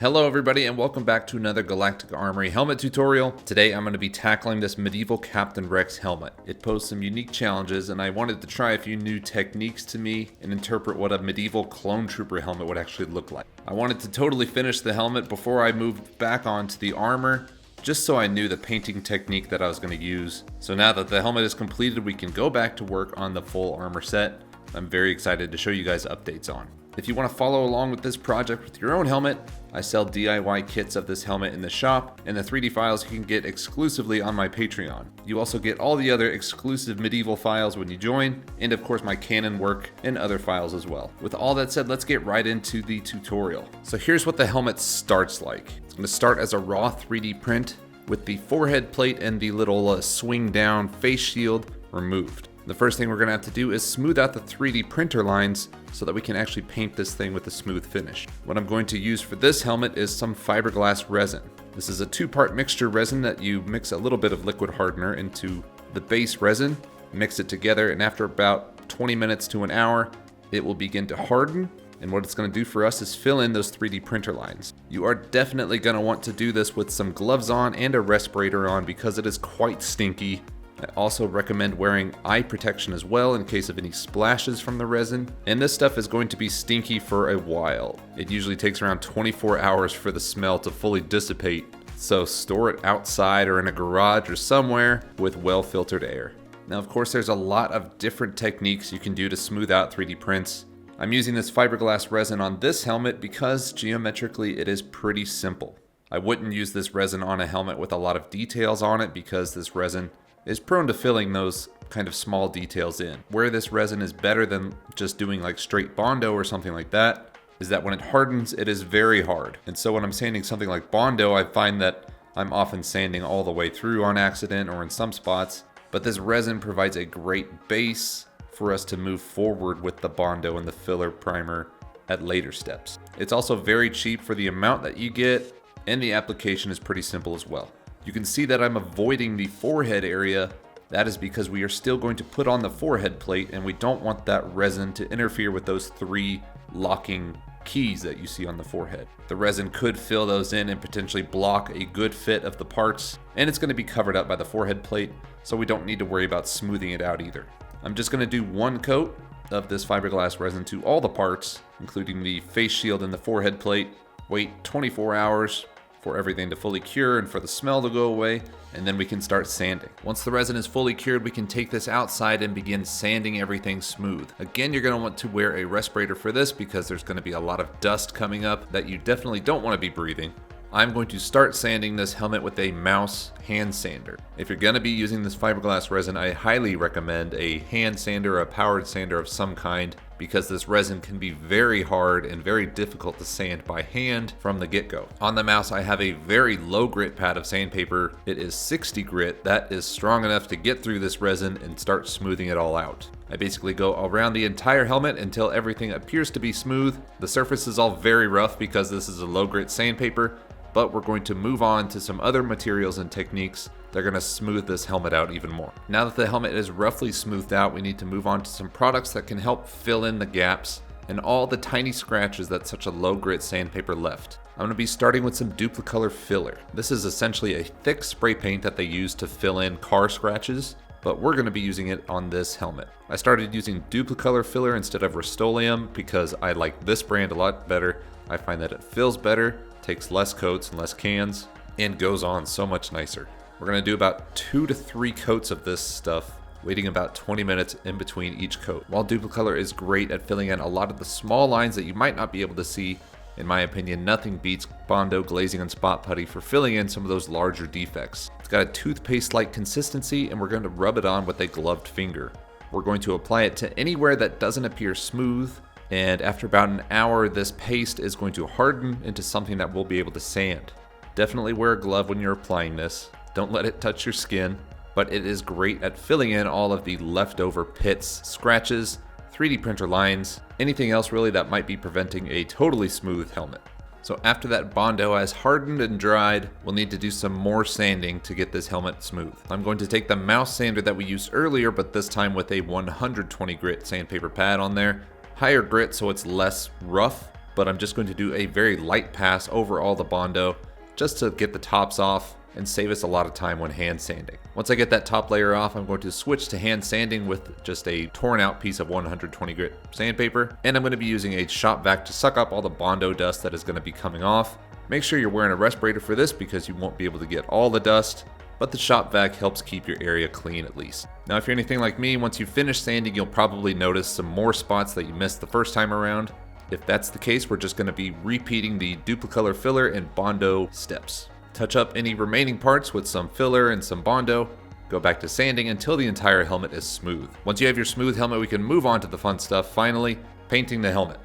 Hello everybody and welcome back to another Galactic Armory helmet tutorial. Today I'm going to be tackling this medieval Captain Rex helmet. It posed some unique challenges and I wanted to try a few new techniques to me and interpret what a medieval clone trooper helmet would actually look like. I wanted to totally finish the helmet before I moved back onto the armor, just so I knew the painting technique that I was going to use. So now that the helmet is completed, we can go back to work on the full armor set. I'm very excited to show you guys updates on. If you want to follow along with this project with your own helmet, I sell DIY kits of this helmet in the shop, and the 3D files you can get exclusively on my Patreon. You also get all the other exclusive medieval files when you join, and of course my canon work and other files as well. With all that said, let's get right into the tutorial. So here's what the helmet starts like. It's going to start as a raw 3D print with the forehead plate and the little swing down face shield removed. The first thing we're going to have to do is smooth out the 3D printer lines so that we can actually paint this thing with a smooth finish. What I'm going to use for this helmet is some fiberglass resin. This is a two-part mixture resin that you mix a little bit of liquid hardener into the base resin, mix it together, and after about 20 minutes to an hour, it will begin to harden. And what it's going to do for us is fill in those 3D printer lines. You are definitely going to want to do this with some gloves on and a respirator on because it is quite stinky. I also recommend wearing eye protection as well in case of any splashes from the resin. And this stuff is going to be stinky for a while. It usually takes around 24 hours for the smell to fully dissipate. So store it outside or in a garage or somewhere with well-filtered air. Now, of course, there's a lot of different techniques you can do to smooth out 3D prints. I'm using this fiberglass resin on this helmet because geometrically it is pretty simple. I wouldn't use this resin on a helmet with a lot of details on it because this resin is prone to filling those kind of small details in. Where this resin is better than just doing like straight Bondo or something like that is that when it hardens, it is very hard. And so when I'm sanding something like Bondo, I find that I'm often sanding all the way through on accident or in some spots. But this resin provides a great base for us to move forward with the Bondo and the filler primer at later steps. It's also very cheap for the amount that you get, and the application is pretty simple as well. You can see that I'm avoiding the forehead area. That is because we are still going to put on the forehead plate and we don't want that resin to interfere with those three locking keys that you see on the forehead. The resin could fill those in and potentially block a good fit of the parts, and it's going to be covered up by the forehead plate, so we don't need to worry about smoothing it out either. I'm just going to do one coat of this fiberglass resin to all the parts, including the face shield and the forehead plate. Wait 24 hours for everything to fully cure and for the smell to go away, and then we can start sanding. Once the resin is fully cured, we can take this outside and begin sanding everything smooth. Again, you're going to want to wear a respirator for this because there's going to be a lot of dust coming up that you definitely don't want to be breathing. I'm going to start sanding this helmet with a mouse hand sander. If you're going to be using this fiberglass resin, I highly recommend a hand sander or a powered sander of some kind because this resin can be very hard and very difficult to sand by hand from the get-go. On the mouse, I have a very low grit pad of sandpaper. It is 60 grit. That is strong enough to get through this resin and start smoothing it all out. I basically go around the entire helmet until everything appears to be smooth. The surface is all very rough because this is a low grit sandpaper, but we're going to move on to some other materials and techniques that are going to smooth this helmet out even more. Now that the helmet is roughly smoothed out, we need to move on to some products that can help fill in the gaps and all the tiny scratches that such a low grit sandpaper left. I'm going to be starting with some Duplicolor filler. This is essentially a thick spray paint that they use to fill in car scratches, but we're going to be using it on this helmet. I started using Duplicolor filler instead of Rust-Oleum because I like this brand a lot better. I find that it fills better, takes less coats and less cans, and goes on so much nicer. We're going to do about 2 to 3 coats of this stuff, waiting about 20 minutes in between each coat. While Duplicolor is great at filling in a lot of the small lines that you might not be able to see, in my opinion, nothing beats Bondo glazing and spot putty for filling in some of those larger defects. It's got a toothpaste-like consistency, and we're going to rub it on with a gloved finger. We're going to apply it to anywhere that doesn't appear smooth, and after about an hour, this paste is going to harden into something that we'll be able to sand. Definitely wear a glove when you're applying this. Don't let it touch your skin, but it is great at filling in all of the leftover pits, scratches, 3D printer lines, anything else really that might be preventing a totally smooth helmet. So after that Bondo has hardened and dried, we'll need to do some more sanding to get this helmet smooth. I'm going to take the mouse sander that we used earlier, but this time with a 120 grit sandpaper pad on there. Higher grit so it's less rough, but I'm just going to do a very light pass over all the Bondo just to get the tops off and save us a lot of time when hand sanding. Once I get that top layer off, I'm going to switch to hand sanding with just a torn out piece of 120 grit sandpaper, and I'm going to be using a shop vac to suck up all the Bondo dust that is going to be coming off. Make sure you're wearing a respirator for this because you won't be able to get all the dust, but the shop vac helps keep your area clean at least. Now if you're anything like me, once you finish sanding, you'll probably notice some more spots that you missed the first time around. If that's the case, we're just going to be repeating the Duplicolor filler and Bondo steps. Touch up any remaining parts with some filler and some Bondo. Go back to sanding until the entire helmet is smooth. Once you have your smooth helmet, we can move on to the fun stuff, finally, painting the helmet.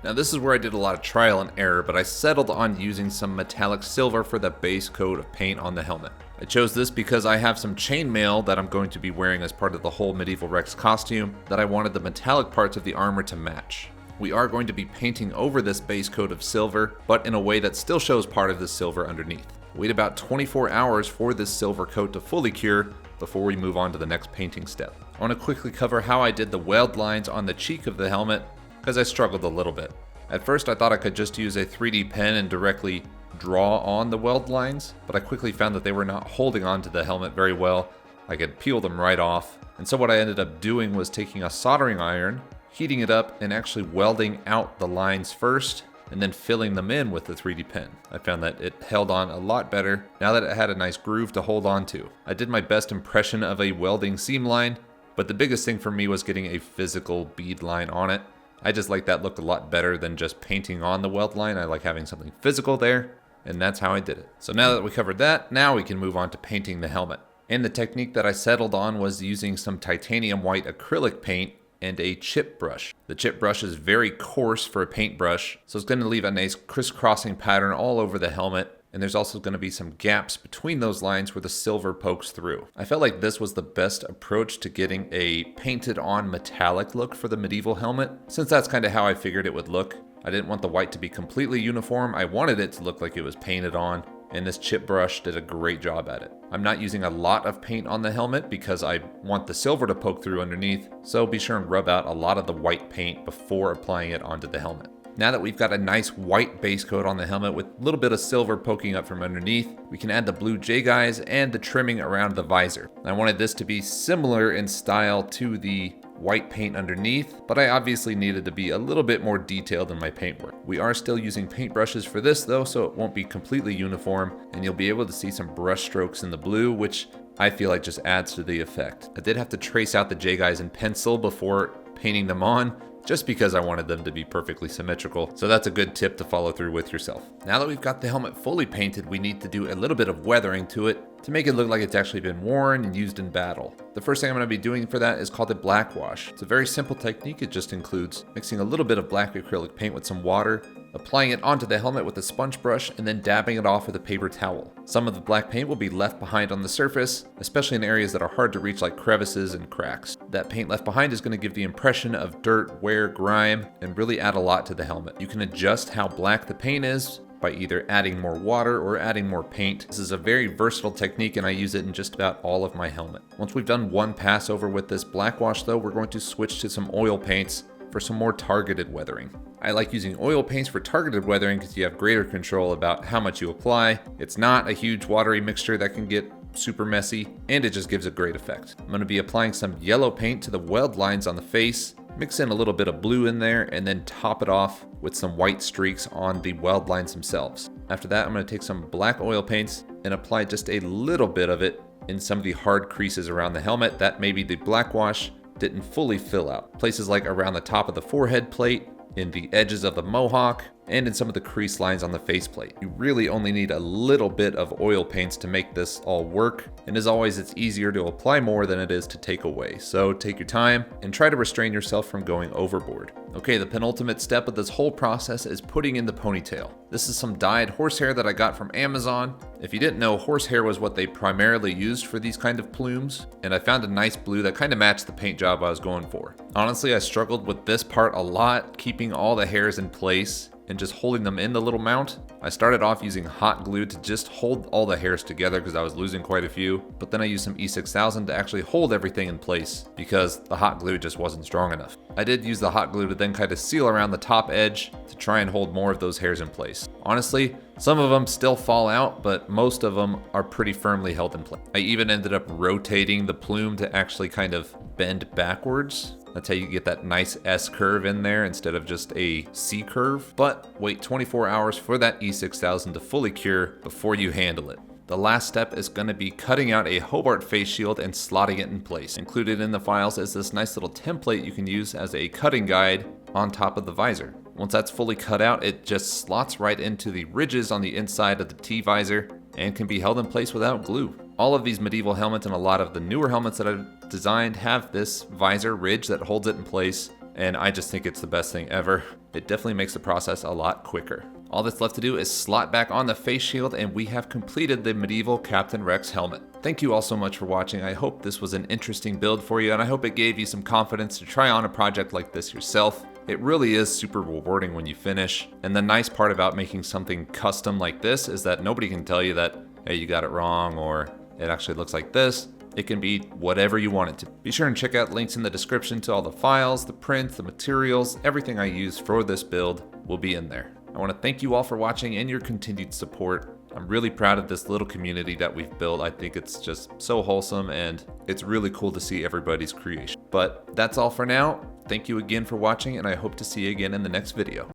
Now this is where I did a lot of trial and error, but I settled on using some metallic silver for the base coat of paint on the helmet. I chose this because I have some chainmail that I'm going to be wearing as part of the whole Medieval Rex costume that I wanted the metallic parts of the armor to match. We are going to be painting over this base coat of silver, but in a way that still shows part of the silver underneath. Wait about 24 hours for this silver coat to fully cure before we move on to the next painting step. I want to quickly cover how I did the weld lines on the cheek of the helmet because I struggled a little bit. At first I thought I could just use a 3D pen and directly draw on the weld lines, but I quickly found that they were not holding onto the helmet very well. I could peel them right off. And so what I ended up doing was taking a soldering iron, heating it up, and actually welding out the lines first, and then filling them in with the 3D pen. I found that it held on a lot better now that it had a nice groove to hold on to. I did my best impression of a welding seam line, but the biggest thing for me was getting a physical bead line on it. I just like that look a lot better than just painting on the weld line. I like having something physical there, and that's how I did it. So now that we covered that, now we can move on to painting the helmet. And the technique that I settled on was using some titanium white acrylic paint and a chip brush. The chip brush is very coarse for a paintbrush, so it's going to leave a nice crisscrossing pattern all over the helmet, and there's also going to be some gaps between those lines where the silver pokes through. I felt like this was the best approach to getting a painted on metallic look for the medieval helmet, since that's kind of how I figured it would look. I didn't want the white to be completely uniform, I wanted it to look like it was painted on, and this chip brush did a great job at it. I'm not using a lot of paint on the helmet because I want the silver to poke through underneath, so be sure and rub out a lot of the white paint before applying it onto the helmet. Now that we've got a nice white base coat on the helmet with a little bit of silver poking up from underneath, we can add the blue J-guys and the trimming around the visor. I wanted this to be similar in style to the white paint underneath, but I obviously needed to be a little bit more detailed in my paintwork. We are still using paintbrushes for this though, so it won't be completely uniform, and you'll be able to see some brush strokes in the blue, which I feel like just adds to the effect. I did have to trace out the J-guys in pencil before painting them on, just because I wanted them to be perfectly symmetrical, so that's a good tip to follow through with yourself. Now that we've got the helmet fully painted, we need to do a little bit of weathering to it to make it look like it's actually been worn and used in battle. The first thing I'm going to be doing for that is called a black wash. It's a very simple technique. It just includes mixing a little bit of black acrylic paint with some water, applying it onto the helmet with a sponge brush, and then dabbing it off with a paper towel. Some of the black paint will be left behind on the surface, especially in areas that are hard to reach like crevices and cracks. That paint left behind is going to give the impression of dirt, wear, grime, and really add a lot to the helmet. You can adjust how black the paint is by either adding more water or adding more paint. This is a very versatile technique and I use it in just about all of my helmet. Once we've done one pass over with this black wash though, we're going to switch to some oil paints for some more targeted weathering. I like using oil paints for targeted weathering because you have greater control about how much you apply. It's not a huge watery mixture that can get super messy, and it just gives a great effect. I'm going to be applying some yellow paint to the weld lines on the face, mix in a little bit of blue in there, and then top it off with some white streaks on the weld lines themselves. After that, I'm going to take some black oil paints and apply just a little bit of it in some of the hard creases around the helmet that maybe the black wash didn't fully fill out. Places like around the top of the forehead plate, in the edges of the mohawk, and in some of the crease lines on the faceplate. You really only need a little bit of oil paints to make this all work, and as always, it's easier to apply more than it is to take away. So take your time and try to restrain yourself from going overboard. Okay, the penultimate step of this whole process is putting in the ponytail. This is some dyed horsehair that I got from Amazon. If you didn't know, horsehair was what they primarily used for these kind of plumes, and I found a nice blue that kind of matched the paint job I was going for. Honestly, I struggled with this part a lot, keeping all the hairs in place and just holding them in the little mount. I started off using hot glue to just hold all the hairs together because I was losing quite a few, but then I used some E6000 to actually hold everything in place because the hot glue just wasn't strong enough. I did use the hot glue to then kind of seal around the top edge to try and hold more of those hairs in place. Honestly, some of them still fall out, but most of them are pretty firmly held in place. I even ended up rotating the plume to actually kind of bend backwards. That's how you get that nice S curve in there instead of just a C curve. But wait 24 hours for that E6000 to fully cure before you handle it. The last step is going to be cutting out a Hobart face shield and slotting it in place. Included in the files is this nice little template you can use as a cutting guide on top of the visor. Once that's fully cut out, it just slots right into the ridges on the inside of the T-visor and can be held in place without glue. All of these medieval helmets and a lot of the newer helmets that I've designed have this visor ridge that holds it in place, and I just think it's the best thing ever. It definitely makes the process a lot quicker. All that's left to do is slot back on the face shield and we have completed the medieval Captain Rex helmet. Thank you all so much for watching. I hope this was an interesting build for you and I hope it gave you some confidence to try on a project like this yourself. It really is super rewarding when you finish. And the nice part about making something custom like this is that nobody can tell you that, hey, you got it wrong or it actually looks like this. It can be whatever you want it to. Be sure and check out links in the description to all the files, the prints, the materials, everything I used for this build will be in there. I want to thank you all for watching and your continued support. I'm really proud of this little community that we've built. I think it's just so wholesome and it's really cool to see everybody's creation. But that's all for now. Thank you again for watching and I hope to see you again in the next video.